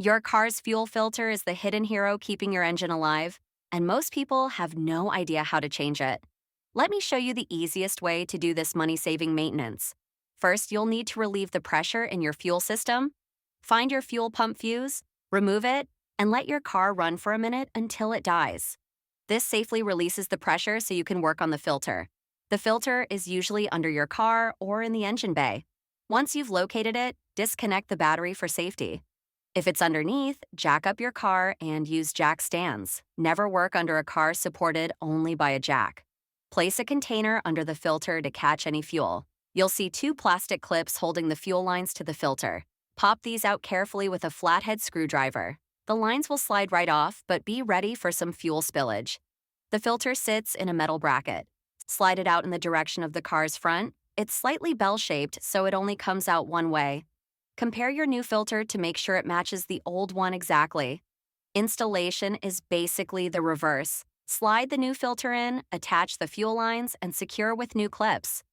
Your car's fuel filter is the hidden hero keeping your engine alive, and most people have no idea how to change it. Let me show you the easiest way to do this money-saving maintenance. First, you'll need to relieve the pressure in your fuel system. Find your fuel pump fuse, remove it, and let your car run for a minute until it dies. This safely releases the pressure so you can work on the filter. The filter is usually under your car or in the engine bay. Once you've located it, disconnect the battery for safety. If it's underneath, jack up your car and use jack stands. Never work under a car supported only by a jack. Place a container under the filter to catch any fuel. You'll see two plastic clips holding the fuel lines to the filter. Pop these out carefully with a flathead screwdriver. The lines will slide right off, but be ready for some fuel spillage. The filter sits in a metal bracket. Slide it out in the direction of the car's front. It's slightly bell-shaped, so it only comes out one way. Compare your new filter to make sure it matches the old one exactly. Installation is basically the reverse. Slide the new filter in, attach the fuel lines, and secure with new clips.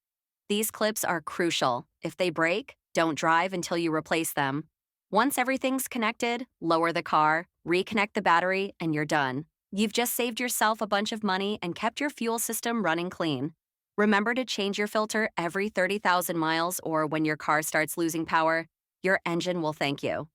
These clips are crucial. If they break, don't drive until you replace them. Once everything's connected, lower the car, reconnect the battery, and you're done. You've just saved yourself a bunch of money and kept your fuel system running clean. Remember to change your filter every 30,000 miles or when your car starts losing power. Your engine will thank you.